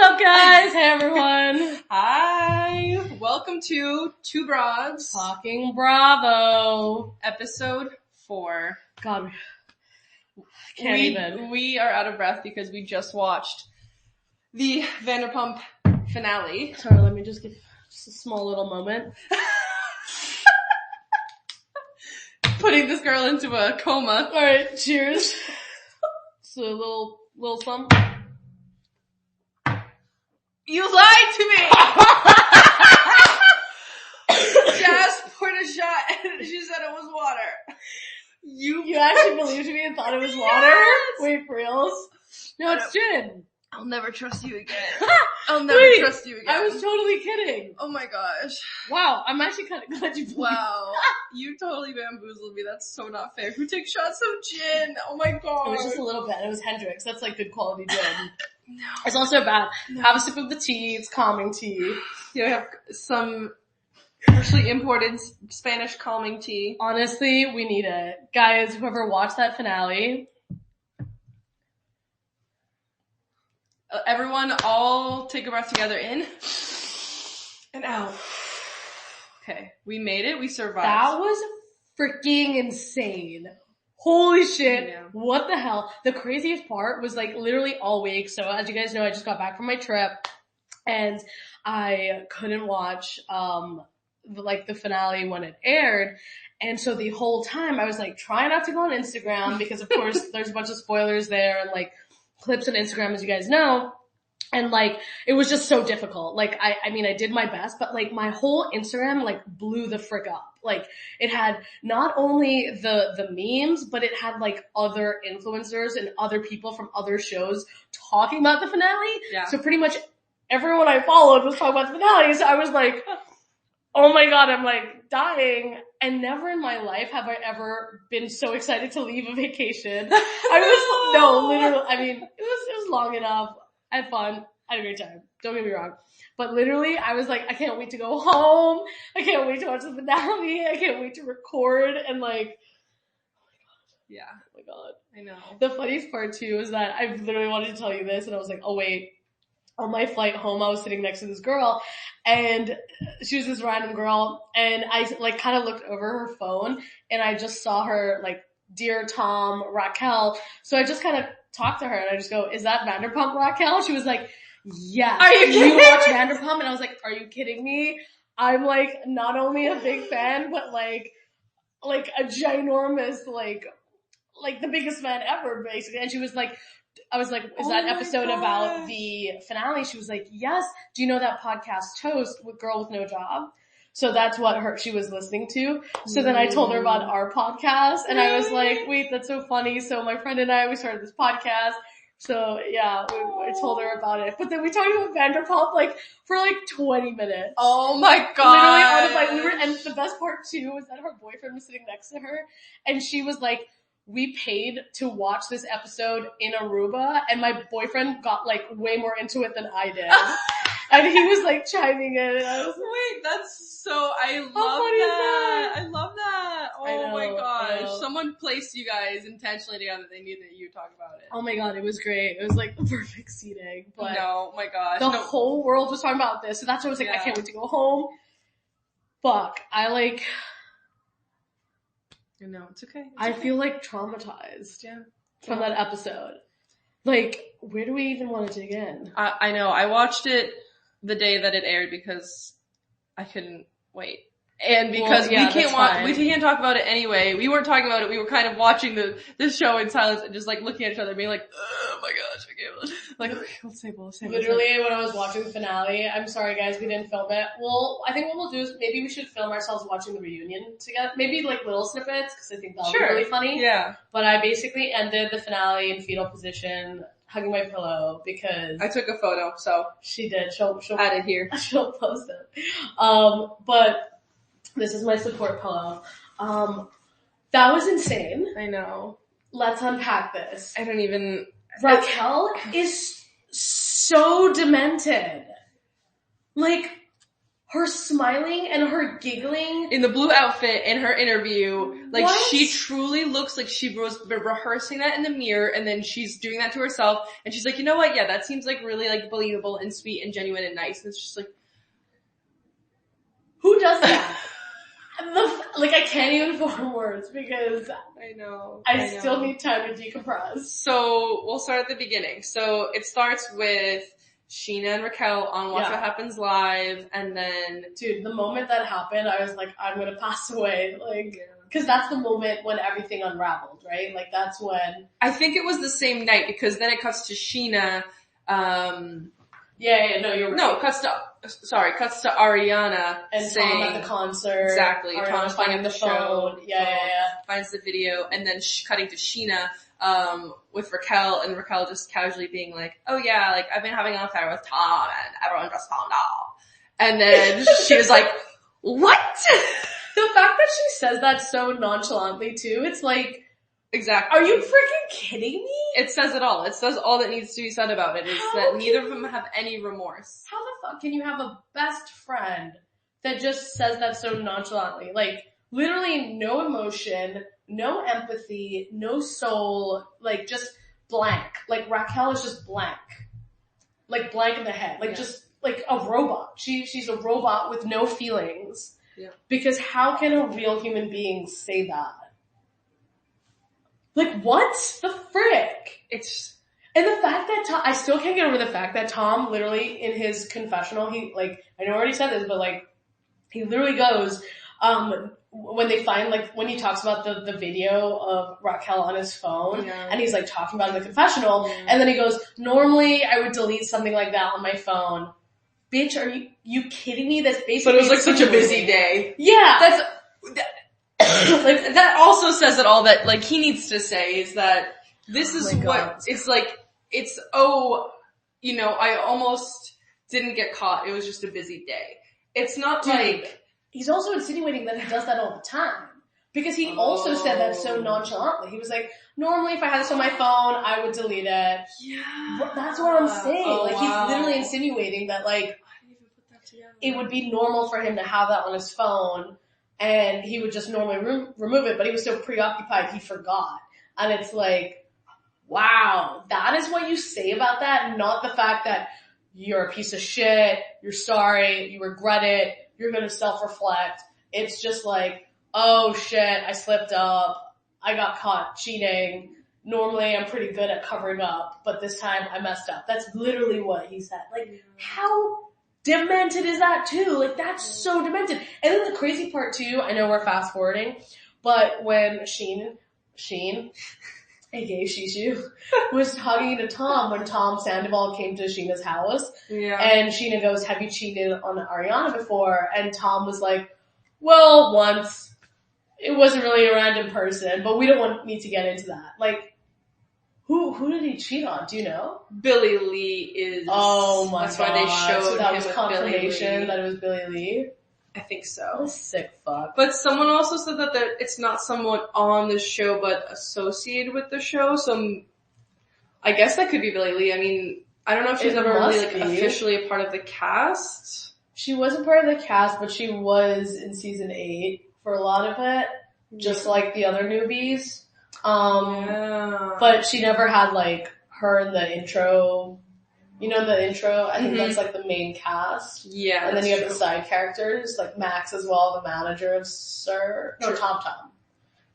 up, guys? Hey, everyone. Hi. Welcome to Two Broads. Talking Bravo. Episode 4. God, can't even. We are out of breath because we just watched the Vanderpump finale. Sorry, let me just give just a small little moment. Putting this girl into a coma. Alright, cheers. So a little something. You lied to me! Jazz poured a shot and she said it was water. You actually believed me and thought it was water? Yes! Wait, for reals? No, it's gin. I'll never trust you again. I'll never trust you again. I was totally kidding. Oh my gosh. Wow, I'm actually kind of glad you believed. Wow. You totally bamboozled me. That's so not fair. Who takes shots of gin? Oh my god. It was just a little bit. It was Hendrix. That's like good quality gin. No. It's also bad. No. Have a sip of the tea. It's calming tea. Yeah, I have some freshly imported Spanish calming tea. Honestly, we need it. Guys, whoever watched that finale. Everyone, all take a breath together. In and out. Okay, we made it. We survived. That was freaking insane. Holy shit. Yeah. What the hell? The craziest part was like literally all week. So as you guys know, I just got back from my trip and I couldn't watch, the finale when it aired. And so the whole time I was like trying not to go on Instagram because of course there's a bunch of spoilers there and like clips on Instagram, as you guys know. And like, it was just so difficult. Like, I mean, I did my best, but like my whole Instagram like blew the frick up. Like, it had not only the memes, but it had like other influencers and other people from other shows talking about the finale. Yeah. So pretty much everyone I followed was talking about the finale. So I was like, oh my god, I'm like dying. And never in my life have I ever been so excited to leave a vacation. Literally, I mean, it was long enough. I had fun. I had a great time. Don't get me wrong. But literally, I was like, I can't wait to go home. I can't wait to watch the finale. I can't wait to record and like, yeah. oh my god. I know. The funniest part too is that I literally wanted to tell you this and I was like, oh wait. On my flight home, I was sitting next to this girl and she was this random girl and I like kind of looked over her phone and I just saw her like, Dear Tom, Raquel. So I just kind of talked to her and I just go, is that Vanderpump Raquel? She was like, yes. Are you kidding? You watch Vanderpump? And I was like, are you kidding me? I'm like not only a big fan, but like a ginormous, like the biggest fan ever basically. And she was like, I was like, is that episode about the finale? She was like, yes. Do you know that podcast Toast with Girl with No Job? So that's what she was listening to. So then I told her about our podcast and I was like, wait, that's so funny. So my friend and I, we started this podcast. So yeah, I told her about it. But then we talked about Vanderpump like for like 20 minutes. Oh my god. Literally on the flight. And the best part too was that her boyfriend was sitting next to her and she was like, we paid to watch this episode in Aruba and my boyfriend got like way more into it than I did. And he was like chiming in and I was like, wait, that's so, I love that. I love that. Oh my gosh. Someone placed you guys intentionally together. They knew that you talk about it. Oh my god, it was great. It was like the perfect seating. But no, my gosh. The whole world was talking about this. So that's why I was like, I can't wait to go home. Fuck. No, it's okay. I feel like traumatized. Yeah. From that episode. Like, where do we even want to dig in? I know. I watched it the day that it aired because I couldn't wait. And because we can't talk about it anyway. We weren't talking about it. We were kind of watching this show in silence and just like looking at each other and being like, oh my gosh, I can't. Like, okay, let's say. Literally, when I was watching the finale, I'm sorry guys, we didn't film it. Well, I think what we'll do is maybe we should film ourselves watching the reunion together. Maybe like little snippets, because I think that'll be really funny. Yeah. But I basically ended the finale in fetal position, hugging my pillow, because I took a photo, so. She did. She'll add it here. She'll post it. But this is my support pillow. That was insane. I know. Let's unpack this. I don't even... Raquel is so demented. Like, her smiling and her giggling. In the blue outfit in her interview, like what? She truly looks like she was rehearsing that in the mirror and then she's doing that to herself and she's like, you know what, yeah, that seems like really like believable and sweet and genuine and nice. And it's just like, who does that? Like I can't even form words because I know. I still need time to decompress. So we'll start at the beginning. So it starts with Sheena and Raquel on Watch What Happens Live, and then... Dude, the moment that happened, I was like, I'm gonna pass away. Like, cause that's the moment when everything unraveled, right? Like, that's when... I think it was the same night, because then it cuts to Sheena, no, you're right. No, cuts to Ariana and saying... Tom at the concert. Exactly. Tom's finding the phone. Yeah. Finds the video, and then cutting to Sheena, with Raquel, and Raquel just casually being like, oh yeah, like, I've been having an affair with Tom, and everyone just found out. And then she was like, what? The fact that she says that so nonchalantly too, it's like, exactly. Are you freaking kidding me? It says it all. It says all that needs to be said about it, is that neither of them have any remorse. How the fuck can you have a best friend that just says that so nonchalantly? Like, literally no emotion, no empathy, no soul, like just blank. Like Raquel is just blank. Like blank in the head. Like just like a robot. She's a robot with no feelings. Yeah. Because how can a real human being say that? Like what the frick? And the fact that Tom, I still can't get over the fact that Tom literally in his confessional, he like, I know I already said this, but like, he literally goes, when they find, like, when he talks about the video of Raquel on his phone, and he's, like, talking about it in the confessional, and then he goes, normally I would delete something like that on my phone. Bitch, are you kidding me? That's basically... But it was, like, such a busy day. Yeah. Like, that also says it all that, like, he needs to say, is that this is what, it's like, I almost didn't get caught. It was just a busy day. It's not like... He's also insinuating that he does that all the time. Because he also said that so nonchalantly. He was like, normally if I had this on my phone, I would delete it. Yeah. That's what I'm saying. He's literally insinuating that, like, it would be normal for him to have that on his phone, and he would just normally remove it, but he was so preoccupied he forgot. And it's like, wow, that is what you say about that, not the fact that you're a piece of shit, you're sorry, you regret it, you're gonna self-reflect. It's just like, oh shit, I slipped up, I got caught cheating. Normally I'm pretty good at covering up, but this time I messed up. That's literally what he said. Like, how demented is that too? Like, that's so demented. And then the crazy part too, I know we're fast forwarding, but when Sheen, aka Shishu, was talking to Tom when Tom Sandoval came to Sheena's house. Yeah. And Sheena goes, have you cheated on Ariana before? And Tom was like, well, once. It wasn't really a random person, but we don't need to get into that. Like, who did he cheat on? Do you know? Billy Lee is... Oh my god. That's why they showed so that him was with confirmation that it was Billy Lee? I think so. What a sick fuck. But someone also said that it's not someone on the show, but associated with the show. So I guess that could be Billy Lee. I mean, I don't know if she's ever really officially a part of the cast. She wasn't part of the cast, but she was in season 8 for a lot of it, just like the other newbies. But she never had like her in the intro. You know the intro? I think that's like the main cast. Yeah. And then you have the side characters, like Max as well, the manager of Tom Tom.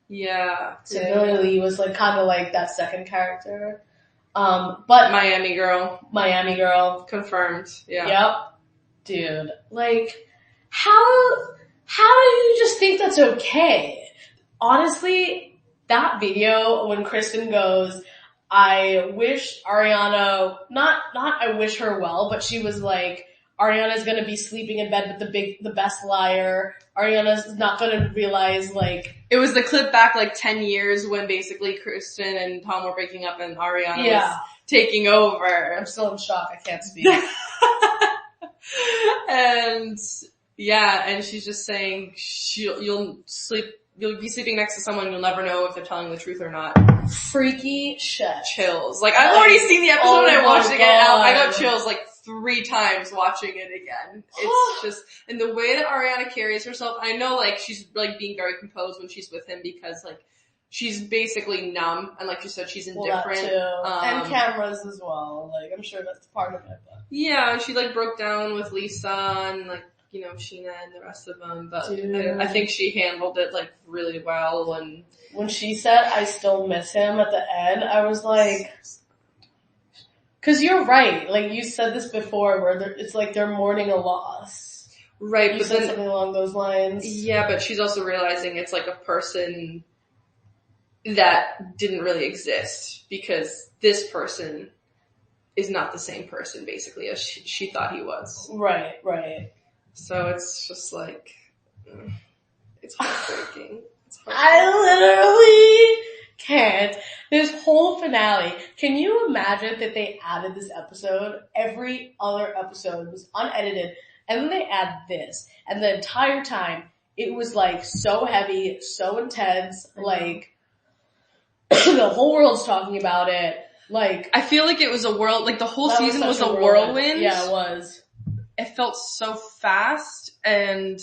Yeah. So Billy Lee was like kind of like that second character. But Miami girl. Confirmed. Yeah. Yep. Dude. Like, how do you just think that's okay? Honestly, that video when Kristen goes, I wish Ariana, not I wish her well, but she was like, Ariana's gonna be sleeping in bed with the best liar. Ariana's not gonna realize, like... It was the clip back like 10 years when basically Kristen and Tom were breaking up and Ariana was taking over. I'm still in shock, I can't speak. And she's just saying you'll be sleeping next to someone you'll never know if they're telling the truth or not. Freaky shit. Chills. Like, I've already seen the episode and I watched it again. I got chills like 3 times watching it again. It's just, and the way that Ariana carries herself, I know like she's like being very composed when she's with him because like she's basically numb and like you said, she's indifferent. Well, that too. And cameras as well. Like I'm sure that's part of it. But. Yeah, she like broke down with Lisa and like, you know, Sheena and the rest of them, but I think she handled it like really well. And when she said, I still miss him at the end, I was like, cause you're right. Like you said this before where it's like they're mourning a loss. Right. You but said then, something along those lines. Yeah, but she's also realizing it's like a person that didn't really exist because this person is not the same person basically as she thought he was. Right, right. So it's just like, it's heartbreaking. I literally can't. This whole finale, can you imagine that they added this episode? Every other episode was unedited and then they add this. And the entire time it was like so heavy, so intense, like the whole world's talking about it. Like I feel like it was a whirl, like the whole season was a whirlwind. Yeah, it was. It felt so fast and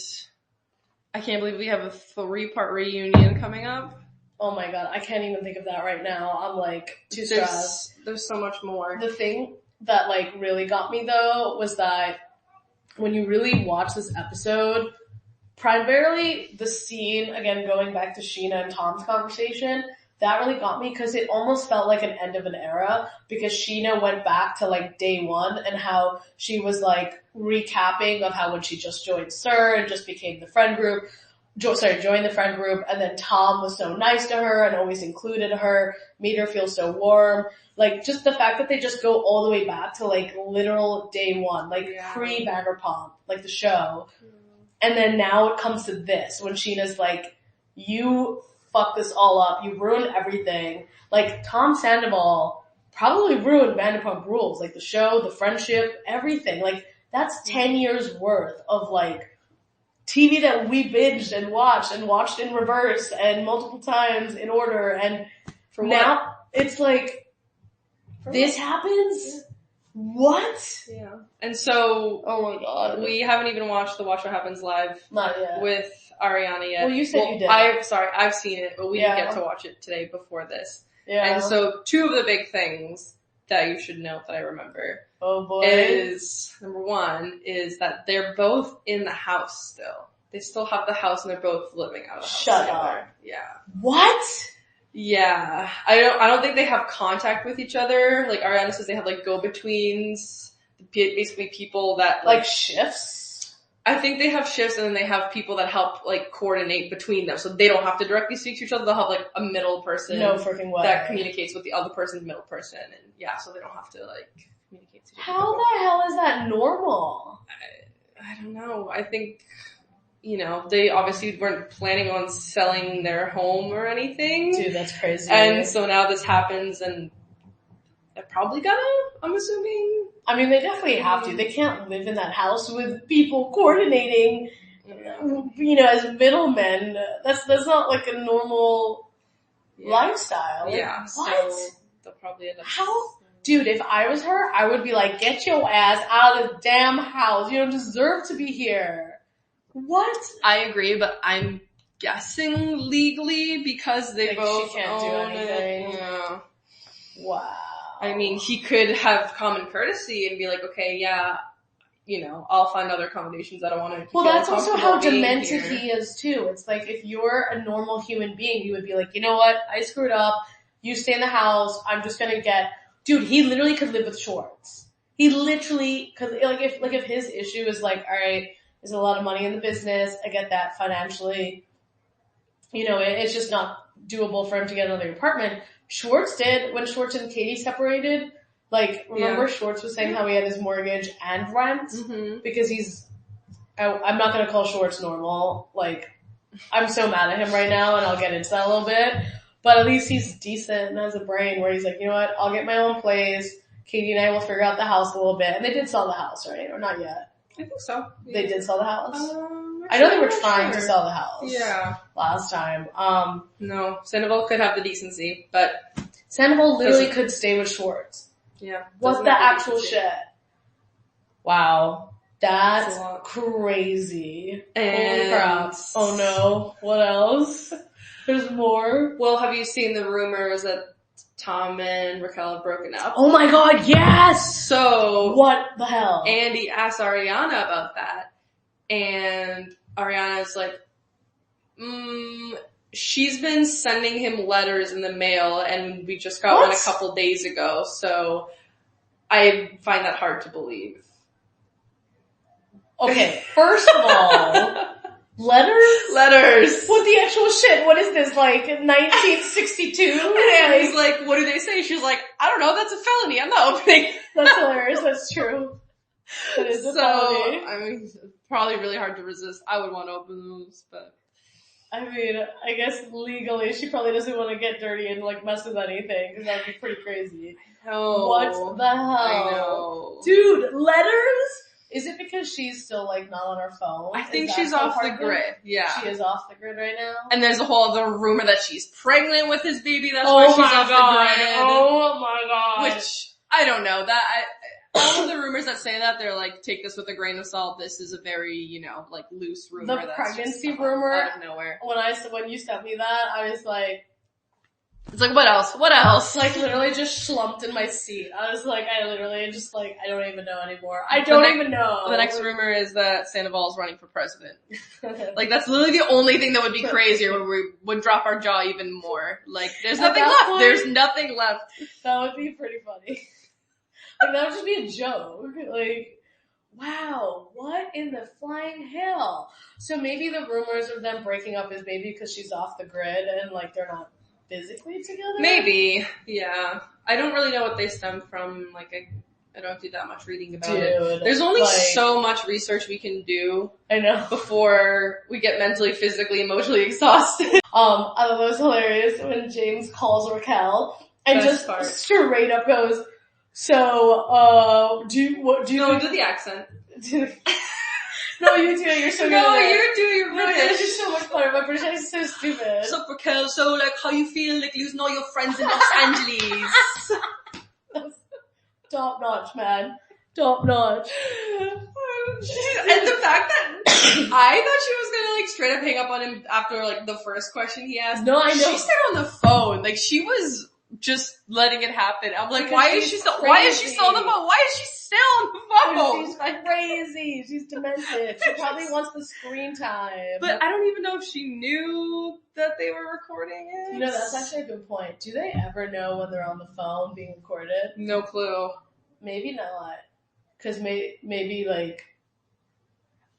I can't believe we have a 3-part reunion coming up. Oh my god, I can't even think of that right now. I'm like too stressed. There's so much more. The thing that like really got me though was that when you really watch this episode, primarily the scene, again going back to Sheena and Tom's conversation, that really got me because it almost felt like an end of an era because Sheena went back to like day one and how she was like recapping of how when she just joined SUR and just became the friend group, joined the friend group, and then Tom was so nice to her and always included her, made her feel so warm. Like just the fact that they just go all the way back to like literal day one, like pre-Vanderpump, like the show. And then now it comes to this when Sheena's like, you fuck this all up. You ruined everything. Like, Tom Sandoval probably ruined Vanderpump Rules. Like, the show, the friendship, everything. Like, that's 10 years worth of, like, TV that we binged and watched in reverse and multiple times in order. And for now, it's like, this happens? What? Yeah. And so, oh my god. We haven't even watched the Watch What Happens Live. Not yet. With Ariana yet. Well, you said you did. I've seen it, but we didn't get to watch it today before this. Yeah. And so 2 of the big things that you should know that I remember. Oh boy. Is, number 1, is that they're both in the house still. They still have the house and they're both living out of the house together. Shut up. Yeah. What? Yeah. I don't think they have contact with each other. Like Ariana says they have like go-betweens. Basically people that like shifts? I think they have shifts and then they have people that help like coordinate between them so they don't have to directly speak to each other. They'll have like a middle person no freaking way. That communicates with the other person's middle person and yeah, so they don't have to like communicate to each other. How the hell is that normal? I don't know. I think, you know, they obviously weren't planning on selling their home or anything. Dude, that's crazy. And so now this happens and they're probably gonna, I'm assuming. I mean, they definitely have to. They can't live in that house with people coordinating, you know, as middlemen. That's not like a normal lifestyle. Like, yeah. what? So they'll probably end up. How? Dude, if I was her, I would be like, get your ass out of the damn house. You don't deserve to be here. What? I agree, but I'm guessing legally because they like both she can't own do anything. it. Yeah. Wow. I mean, he could have common courtesy and be like, okay, yeah, you know, I'll find other accommodations. I don't want to. Well, that's also how demented he is too. It's like if you're a normal human being, you would be like, you know what? I screwed up. You stay in the house. I'm just gonna get. Dude, he literally could live with Schwartz. He literally could. If his issue is like, all right, there's a lot of money in the business. I get that financially. You know, it's just not doable for him to get another apartment. Schwartz did when Schwartz and Katie separated. Like, remember Schwartz was saying how he had his mortgage and rent? Mm-hmm. Because I'm not gonna call Schwartz normal. Like, I'm so mad at him right now and I'll get into that a little bit. But at least he's decent and has a brain where he's like, you know what, I'll get my own place. Katie and I will figure out the house a little bit. And they did sell the house, right? Or not yet? I think so. Yeah. They did sell the house? I know they were trying to sell the house. Yeah. Last time. No, Sandoval could have the decency, but Sandoval literally could stay with Schwartz. Yeah. What the actual shit? Wow. That's crazy. Holy crap. Oh no. What else? There's more. Well, have you seen the rumors that Tom and Raquel have broken up? Oh my god, yes! So, what the hell? Andy asked Ariana about that, and Ariana's like, she's been sending him letters in the mail, and we just got one a couple days ago, so I find that hard to believe. Okay, first of all, letters? What the actual shit? What is this, like 1962? And he's like, what do they say? She's like, I don't know, that's a felony, I'm not opening. That's hilarious, that's true. That is a felony. I mean, it's probably really hard to resist. I would want to open those, but... I mean, I guess legally she probably doesn't want to get dirty and like mess with anything, because that would be pretty crazy. No. What the hell? I know. Dude, letters? Is it because she's still like not on her phone? I think she's off the grid. Yeah. She is off the grid right now? And there's a whole other rumor that she's pregnant with his baby, that's why she's off the grid. Oh my god. Which, I don't know, all of the rumors that say that, they're like, take this with a grain of salt, this is a very, like loose rumor. The pregnancy rumor? Out of nowhere. When you sent me that, I was like, it's like, what else? What else? Like, literally just slumped in my seat. I was like, I don't even know anymore. I don't even know. The next rumor is that Sandoval is running for president. Like, that's literally the only thing that would be crazier, where we would drop our jaw even more. Like, there's nothing left. There's nothing left. That would be pretty funny. Like, that would just be a joke. Like, wow, what in the flying hell? So maybe the rumors of them breaking up is maybe because she's off the grid and, like, they're not physically together? Maybe, yeah. I don't really know what they stem from. Like, I don't do that much reading about it. There's only so much research we can do. I know. Before we get mentally, physically, emotionally exhausted. I thought it was hilarious when James calls Raquel and straight up goes, so, do you do the accent. No, you do. You're so good. No, you do. You're British. No, you're so much better. My British is so stupid. What's up, Raquel? So, like, how you feel, like, losing all your friends in Los Angeles? That's top notch, man. Top notch. And the fact that I thought she was gonna, like, straight up hang up on him after, like, the first question he asked. No, I know. She said on the phone, like, she was just letting it happen. I'm like, why is she still on the phone? Why is she still on the phone? She's crazy. She's demented. She probably wants the screen time. But I don't even know if she knew that they were recording it. That's actually a good point. Do they ever know when they're on the phone being recorded? No clue. Maybe not. Cause maybe like...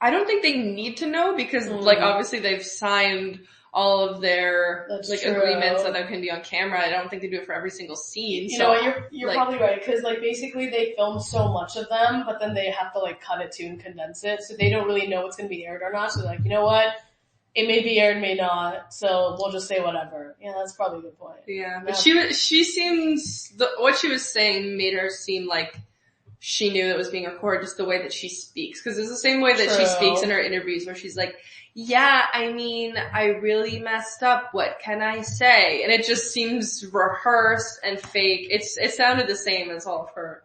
I don't think they need to know because like obviously they've signed all of their agreements that can be on camera. I don't think they do it for every single scene. You know what, you're probably right, because like basically they film so much of them, but then they have to like cut it to and condense it, so they don't really know what's going to be aired or not. So they're like, you know what, it may be aired, may not, so we'll just say whatever. Yeah, that's probably a good point. Yeah, but she seems, what she was saying made her seem like she knew it was being recorded, just the way that she speaks, because it's the same way that she speaks in her interviews where she's like, yeah, I mean, I really messed up. What can I say? And it just seems rehearsed and fake. It sounded the same as all of her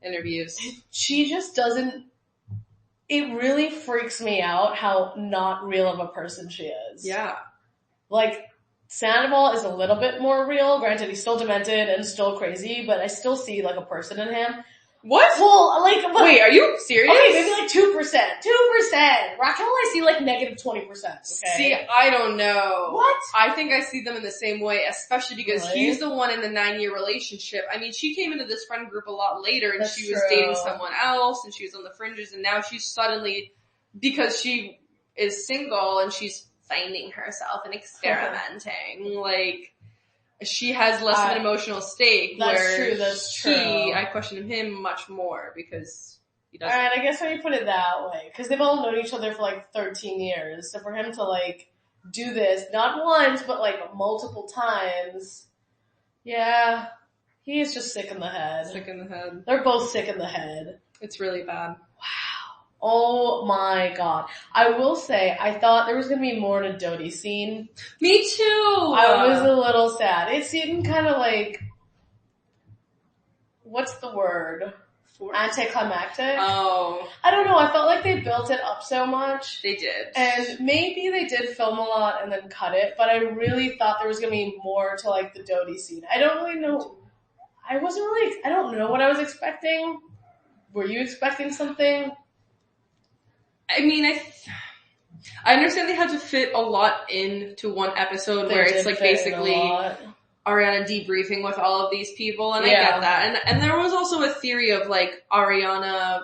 interviews. She just doesn't, it really freaks me out how not real of a person she is. Yeah. Like, Sandoval is a little bit more real. Granted, he's still demented and still crazy, but I still see like a person in him. What? Well, like, wait, are you serious? Okay, maybe like 2%. 2%. Raquel, I see like negative 20%. Okay. See, I don't know. What? I think I see them in the same way, especially because he's the one in the 9-year relationship. I mean, she came into this friend group a lot later and she was dating someone else and she was on the fringes and now she's suddenly, because she is single and she's finding herself and experimenting, like, she has less of an emotional stake. That's true. I question him much more because he doesn't. Alright, I guess when you put it that way, because they've all known each other for like 13 years, so for him to like do this, not once, but like multiple times, yeah, he is just sick in the head. Sick in the head. They're both sick in the head. It's really bad. Wow. Oh my god. I will say, I thought there was gonna be more in a Dodie scene. Me too! I was a little sad. It seemed kind of like, what's the word? anticlimactic. Oh. I don't know, I felt like they built it up so much. They did. And maybe they did film a lot and then cut it, but I really thought there was gonna be more to like the Dodie scene. I don't really know. I don't know what I was expecting. Were you expecting something? I mean, I understand they had to fit a lot into one episode where it's like basically Ariana debriefing with all of these people, and I get that. And there was also a theory of like Ariana,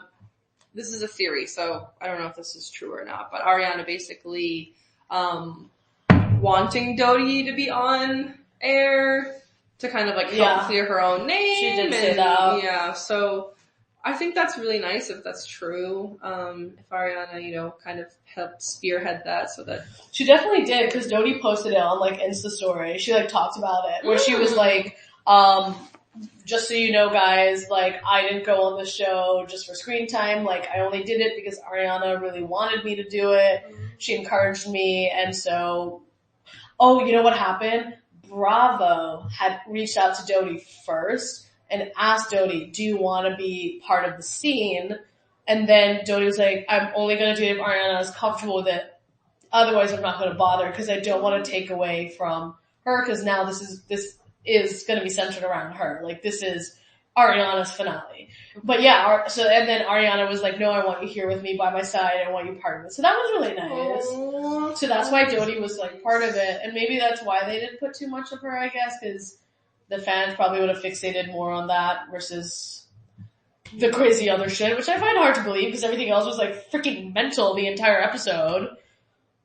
this is a theory, so I don't know if this is true or not, but Ariana basically wanting Dodie to be on air to kind of like help clear her own name. She did say that. Yeah, so I think that's really nice if that's true. If Ariana, kind of helped spearhead that so that... She definitely did, because Dodie posted it on, like, Insta story. She, like, talked about it, where she was like, just so you know, guys, like, I didn't go on the show just for screen time. Like, I only did it because Ariana really wanted me to do it. She encouraged me, and so... Oh, you know what happened? Bravo had reached out to Dodie first and asked Dodie, do you want to be part of the scene? And then Dodie was like, I'm only going to do it if Ariana is comfortable with it. Otherwise, I'm not going to bother because I don't want to take away from her because now this is going to be centered around her. Like, this is Ariana's finale. But yeah, and then Ariana was like, no, I want you here with me by my side. I want you part of it. So that was really nice. Aww. So that's why Dodie was like part of it. And maybe that's why they didn't put too much of her, I guess, because the fans probably would have fixated more on that versus the crazy other shit, which I find hard to believe because everything else was like freaking mental the entire episode.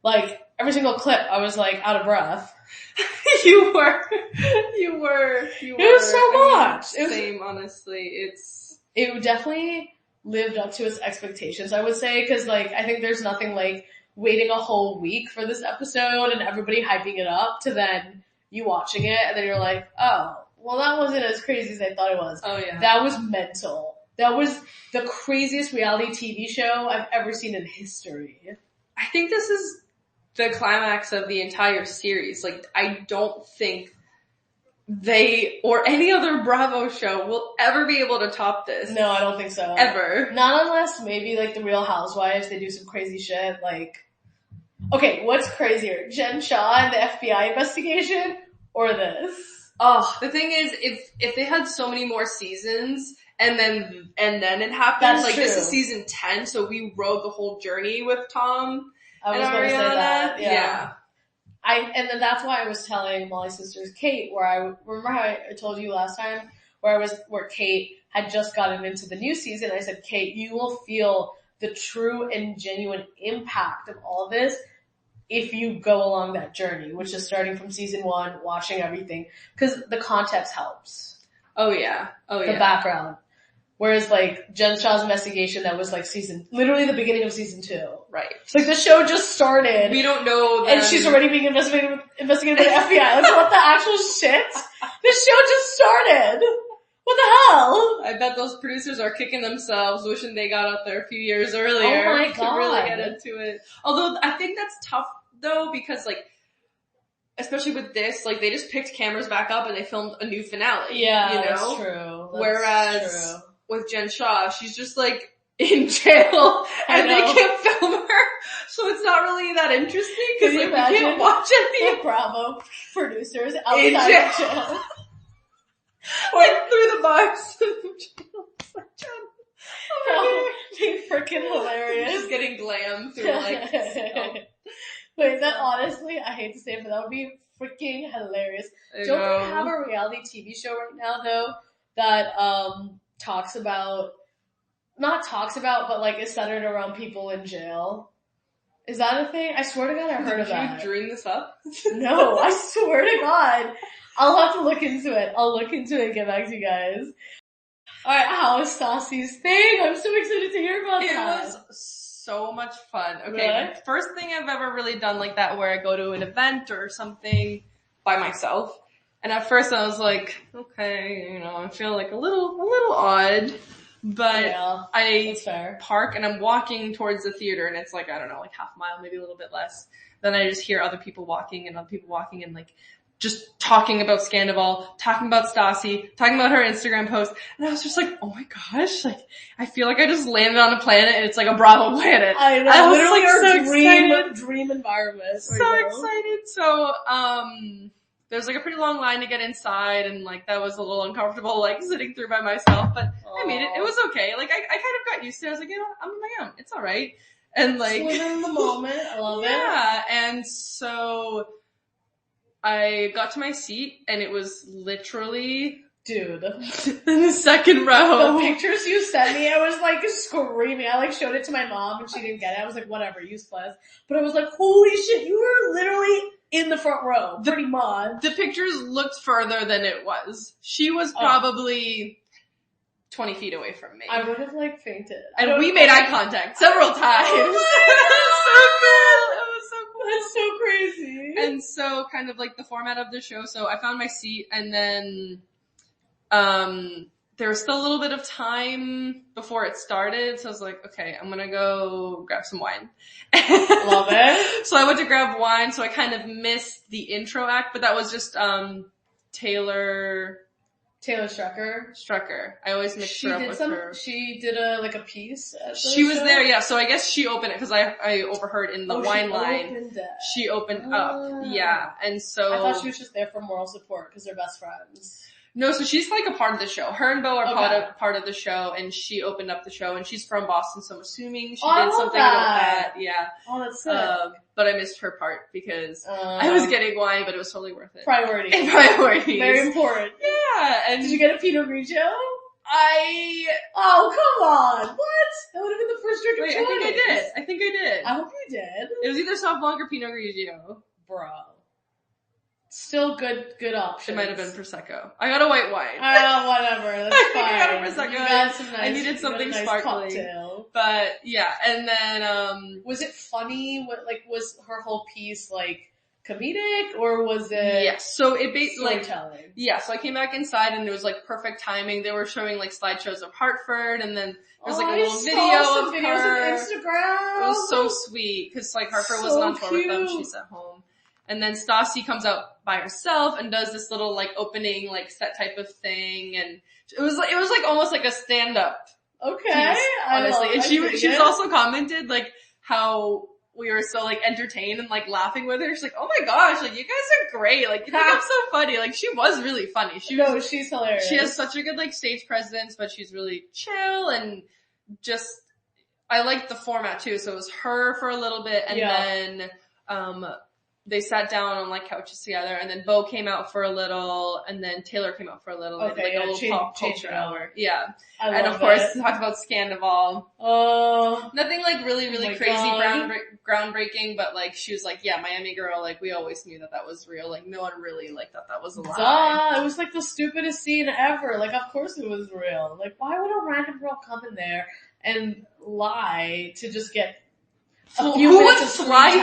Like, every single clip, I was like out of breath. You were. It was so much. Same, honestly. It definitely lived up to its expectations, I would say, because like, I think there's nothing like waiting a whole week for this episode and everybody hyping it up to then you watching it and then you're like, oh, well that wasn't as crazy as I thought it was. Oh yeah. That was mental. That was the craziest reality TV show I've ever seen in history. I think this is the climax of the entire series. Like, I don't think they or any other Bravo show will ever be able to top this. No, I don't think so. Ever. Not unless maybe like the Real Housewives, they do some crazy shit like... Okay, what's crazier? Jen Shah and the FBI investigation or this? Oh, the thing is, if they had so many more seasons and then it happened, that's like true. This is season 10, so we rode the whole journey with Tom. I was going to say that. Yeah. And then that's why I was telling Molly's sisters, Kate, remember how I told you last time where Kate had just gotten into the new season. I said, Kate, you will feel the true and genuine impact of all this if you go along that journey, which is starting from season 1, watching everything, because the context helps. Oh yeah. The background. Whereas like Jen Shah's investigation, that was like literally the beginning of season 2. Right. Like the show just started. We don't know them. And she's already being investigated by the FBI. Like what the actual shit? The show just started. What the hell? I bet those producers are kicking themselves, wishing they got out there a few years earlier. Oh my god. To really get into it. Although I think that's tough though, because like, especially with this, like they just picked cameras back up and they filmed a new finale. Yeah, that's true. Whereas with Jen Shah, she's just like in jail and they can't film her, so it's not really that interesting because like, we can't watch any the Bravo producers outside of jail. Like through the bars. Being freaking hilarious. Just getting glam through like Wait, that honestly, I hate to say it, but that would be freaking hilarious. Don't they have a reality TV show right now though that but like is centered around people in jail? Is that a thing? I swear to God, I heard of that. Did you dream this up? No, I swear to God. I'll have to look into it. I'll look into it and get back to you guys. Alright, how was Stassi's thing? I'm so excited to hear about that. It was so much fun. Okay, really? First thing I've ever really done like that where I go to an event or something by myself. And at first I was like, okay, I feel like a little odd. But yeah, I that's fair. Park and I'm walking towards the theater and it's like, I don't know, like half a mile, maybe a little bit less. Then I just hear other people walking and like just talking about Scandival, talking about Stassi, talking about her Instagram post. And I was just like, oh my gosh, like, I feel like I just landed on a planet and it's like a Bravo planet. I know, I was literally like, our so dream environment. So excited. So, there was like a pretty long line to get inside and like that was a little uncomfortable, like sitting through by myself, but I made it. It was okay. Like I kind of got used to it. I was like, you know, I'm on my own. It's alright. And like. Living in the moment. I love it. Yeah. And so I got to my seat and it was literally. Dude. In the second row. The pictures you sent me, I was like screaming. I like showed it to my mom and she didn't get it. I was like, whatever, useless. But I was like, holy shit, you were literally in the front row, pretty much. The pictures looked further than it was. She was probably 20 feet away from me. I would have like fainted. And we made eye contact several times. Oh it was so cool. That's so crazy. And so kind of like the format of the show. So I found my seat and then, there was still a little bit of time before it started, so I was like, okay, I'm gonna go grab some wine. Love it. So I went to grab wine, so I kind of missed the intro act, but that was just, Taylor Strucker. I always mix her up with her. She did a piece at the She was show? there, yeah, so I guess she opened it, cause I overheard in the wine line. She opened up, yeah, and so. I thought she was just there for moral support, cause they're best friends. No, so she's like a part of the show. Her and Bo are part of the show, and she opened up the show, and she's from Boston, so I'm assuming she did something about that. Yeah. Oh, that's sick. But I missed her part because I was getting wine, but it was totally worth it. Priorities. Very important. Yeah. And did you get a Pinot Grigio? Oh, come on. What? That would have been the first drink of choice. I think I did. I hope you did. It was either Sauv Blanc or Pinot Grigio. Bro. Still good options. It might have been Prosecco. I got a white wine. Oh, whatever. That's fine. I got a Prosecco. You got some nice, I needed something nice sparkling. Cocktail. But yeah, and then was it funny? Was her whole piece like comedic or was it? Yes. So it basically storytelling. Yeah. So I came back inside and it was like perfect timing. They were showing like slideshows of Hartford, and then there was like a little video of videos her. On Instagram. It was so sweet because like Hartford wasn't on tour with them. She's at home. And then Stassi comes out by herself and does this little like opening like set type of thing, and it was like almost like a stand up. Okay, piece, honestly. And she was also commented like how we were so like entertained and like laughing with her. She's like, oh my gosh, like you guys are great. Like you think I'm so funny. Like she was really funny. She's hilarious. She has such a good like stage presence, but she's really chill and just. I liked the format too. So it was her for a little bit, and then they sat down on like couches together, and then Bo came out for a little, and then Taylor came out for a little. Okay, like a little pop culture hour. Yeah. And of course, talked about Scandival. Oh. Nothing like really crazy groundbreaking, but like she was like, yeah, Miami girl, like we always knew that was real. Like no one really like thought that was a lie. Duh, it was like the stupidest scene ever. Like of course it was real. Like why would a random girl come in there and lie to just get who would fly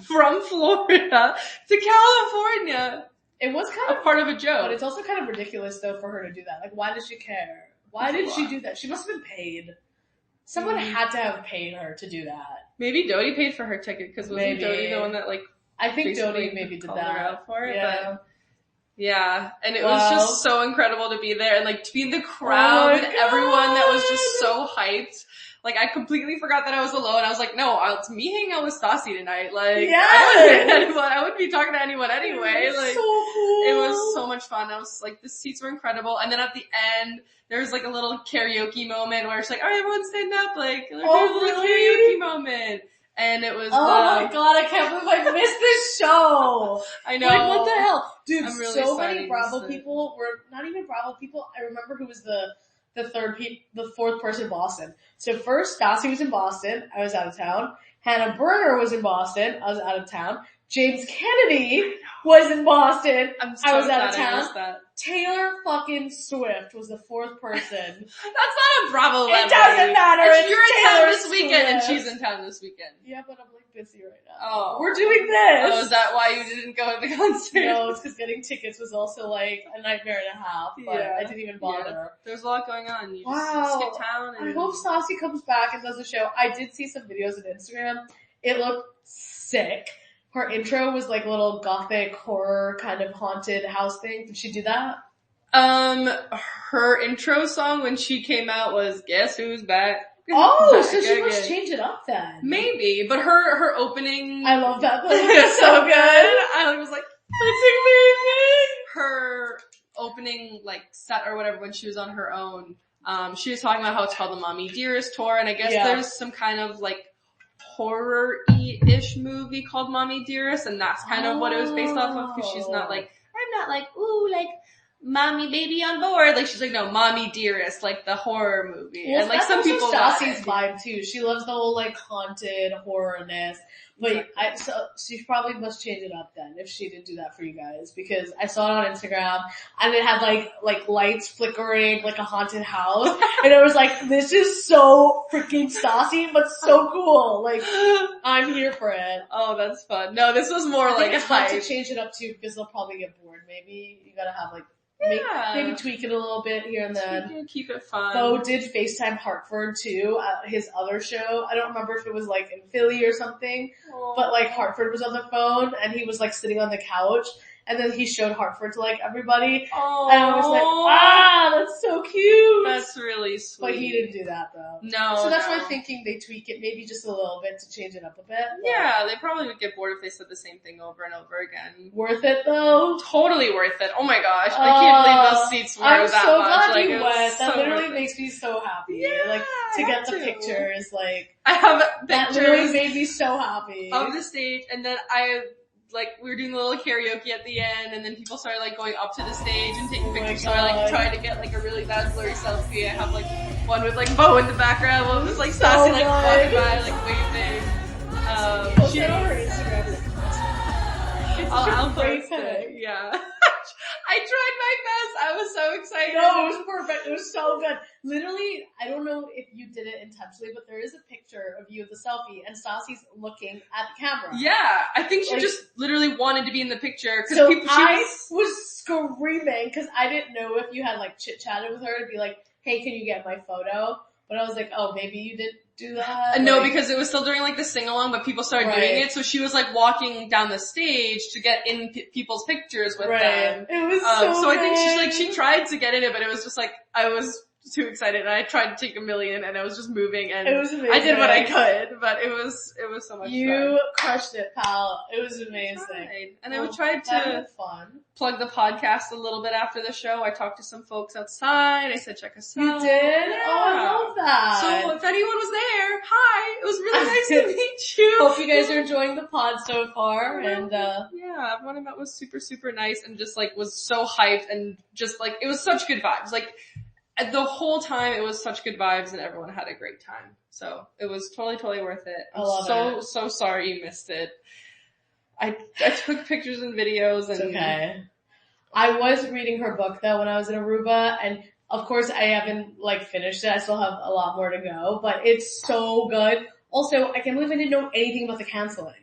from Florida to California? It was kind of a part of a joke. But it's also kind of ridiculous though for her to do that. Like why did she care? Why did she do that? She must have been paid. Someone had to have paid her to do that. Maybe Dodie paid for her ticket because wasn't Dodie the one that like I think Dodie maybe did that. Her out for it, but yeah, and it was just so incredible to be there and like to be in the crowd and everyone that was just so hyped. Like, I completely forgot that I was alone. I was like, no, it's me hanging out with Stassi tonight. Like, I wouldn't be talking to anyone anyway. Like, so cool. It was so much fun. I was like, the seats were incredible. And then at the end, there was like a little karaoke moment where it's like, all right, everyone stand up. Like, a little karaoke moment. And it was my god, I can't believe I missed this show. I know. Like, what the hell? Dude, I'm really so many Bravo people were, not even Bravo people, I remember who was the fourth person in Boston. So first, Stassi was in Boston. I was out of town. Hannah Berner was in Boston. I was out of town. James Kennedy was in Boston. I was out of town. Taylor fucking Swift was the fourth person. That's not a Bravo level. It doesn't matter. You're in town this weekend and she's in town this weekend. Yeah, but I'm like busy right now. Oh. We're doing this. Oh, is that why you didn't go to the concert? No, it's because getting tickets was also like a nightmare and a half, but I didn't even bother. Yeah. There's a lot going on. You just skip town. And... I hope Stassi comes back and does a show. I did see some videos on Instagram. It looked sick. her intro was like a little gothic horror kind of haunted house thing. Did she do that? Her intro song when she came out was Guess Who's Back. Oh, so she must change it up then. Maybe, but her opening. I love that. It's so good. I was like, that's amazing. Her opening like set or whatever when she was on her own. She was talking about how it's called the Mommy Dearest Tour, and I guess there's some kind of like horror-y-ish movie called Mommy Dearest, and that's kind of what it was based off of, because she's not like, I'm not like, ooh, like, mommy baby on board. Like, she's like, no, Mommy Dearest, like the horror movie. Well, and like some people Stassi's vibe too. She loves the whole like haunted horrorness. But so she probably must change it up then if she didn't do that for you guys, because I saw it on Instagram and it had like lights flickering like a haunted house, and I was like, this is so freaking Stassi, but so cool. Like, I'm here for it. Oh, that's fun. No, this was more like it's fun to change it up too, because they'll probably get bored. Maybe you gotta have like. Maybe tweak it a little bit here and then. Keep it fun. Bo did FaceTime Hartford too at his other show. I don't remember if it was like in Philly or something, but like Hartford was on the phone and he was like sitting on the couch, and then he showed Hartford to like everybody. Aww. And I was like, that's so cute. That's really sweet. But he didn't do that though. No. So that's why I'm thinking they tweak it maybe just a little bit to change it up a bit. Yeah, they probably would get bored if they said the same thing over and over again. Worth it though? Totally worth it. Oh my goch. I can't believe those seats were that much. I'm so glad like, you went. That so literally makes me so happy. Yeah, like, to get the pictures, like. I have that pictures. Literally made me so happy. Of the stage, and then we were doing a little karaoke at the end, and then people started like going up to the stage and taking pictures. So I like tried to get like a really bad blurry selfie. I have like one with like Bo in the background, one with like Stassi like walking by, like waving. Post it on her Instagram. I'll post it. Yeah. I tried my best. I was so excited. No, it was perfect. It was so good. Literally, I don't know if you did it intentionally, but there is a picture of you of the selfie, and Stassi's looking at the camera. Yeah, I think she just literally wanted to be in the picture. So I was screaming because I didn't know if you had like chit-chatted with her to be like, hey, can you get my photo? But I was like, oh, maybe you didn't do that? No, because it was still during like the sing-along, but people started doing it, so she was like walking down the stage to get in people's pictures with them. It was so I think she tried to get in it, but it was just like, I was too excited, and I tried to take a million, and I was just moving, and it was amazing. I did what I could, but it was so much fun. You crushed it, pal. It was amazing. And then we tried to plug the podcast a little bit after the show. I talked to some folks outside. I said, check us out. You did? Yeah. Oh, I love that. So if anyone was there, hi. It was really nice to meet you. Hope you guys are enjoying the pod so far. And yeah, everyone I met was super, super nice and just like was so hyped, and just like, it was such good vibes. Like, the whole time it was such good vibes, and everyone had a great time. So it was totally worth it. I'm so sorry you missed it. I took pictures and videos, and it's okay. I was reading her book though when I was in Aruba, and of course I haven't like finished it. I still have a lot more to go, but it's so good. Also, I can't believe I didn't know anything about the canceling.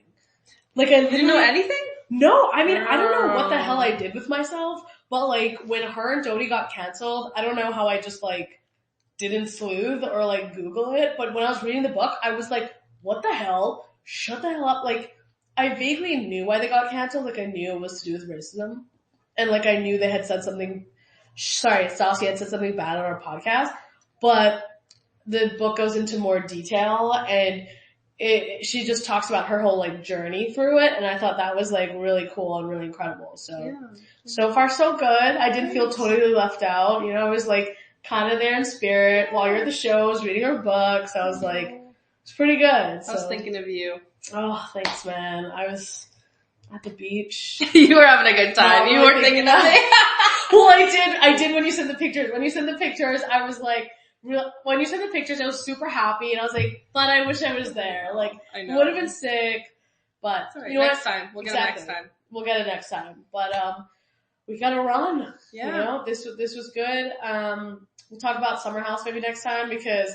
Like, I didn't know anything? No, I mean, I don't know what the hell I did with myself, but like, when her and Dodie got canceled, I don't know how I just like, didn't sleuth or like Google it, but when I was reading the book, I was like, what the hell? Shut the hell up. Like, I vaguely knew why they got canceled, like I knew it was to do with racism, and like I knew they had said something, Stassi had said something bad on our podcast, but the book goes into more detail, and she just talks about her whole like journey through it, and I thought that was like really cool and really incredible. So, so far so good. I didn't feel totally left out. You know, I was like kind of there in spirit while you're at the shows, reading her books. I was like, it's pretty good. So. I was thinking of you. Oh, thanks, man. I was at the beach. You were having a good time. No, you weren't thinking of me. Well, I did when you sent the pictures. When you sent the pictures, I was like, when you sent the pictures, I was super happy, and I was like, but I wish I was there. Like, would have been sick, but right. you know next time. We'll get it next time. We'll get it next time. But, we gotta run. Yeah. You know, this was good. We'll talk about Summer House maybe next time, because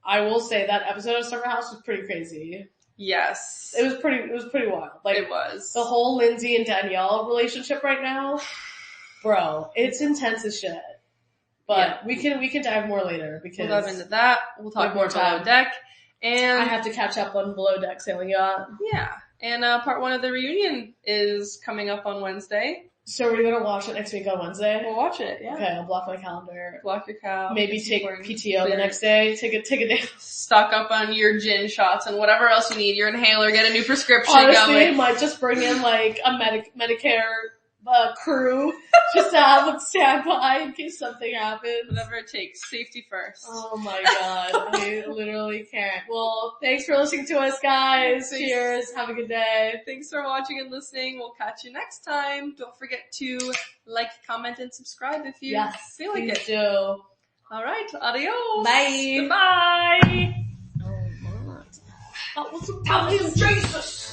I will say that episode of Summer House was pretty crazy. Yes. It was pretty wild. Like, it was. The whole Lindsay and Danielle relationship right now, bro, it's intense as shit. But we can dive more later, because we'll dive into that. We'll talk more Below Deck, and I have to catch up on Below Deck Sailing Yacht. Yeah, And part 1 of the reunion is coming up on Wednesday. So we're gonna watch it next week on Wednesday? We'll watch it, yeah. Okay, I'll block my calendar. Block your calendar. Maybe take PTO the next day. Take a day. Stock up on your gin shots and whatever else you need. Your inhaler, get a new prescription. Honestly, I might just bring in like a Medicare crew just to have them stand by in case something happens. Whatever it takes. Safety first. Oh my god. I literally can't. Well, thanks for listening to us, guys. Thanks. Cheers. Have a good day. Thanks for watching and listening. We'll catch you next time. Don't forget to like, comment, and subscribe if you feel like it. Do. Alright. Adios. Bye. Goodbye. Oh my god. That was a Jesus.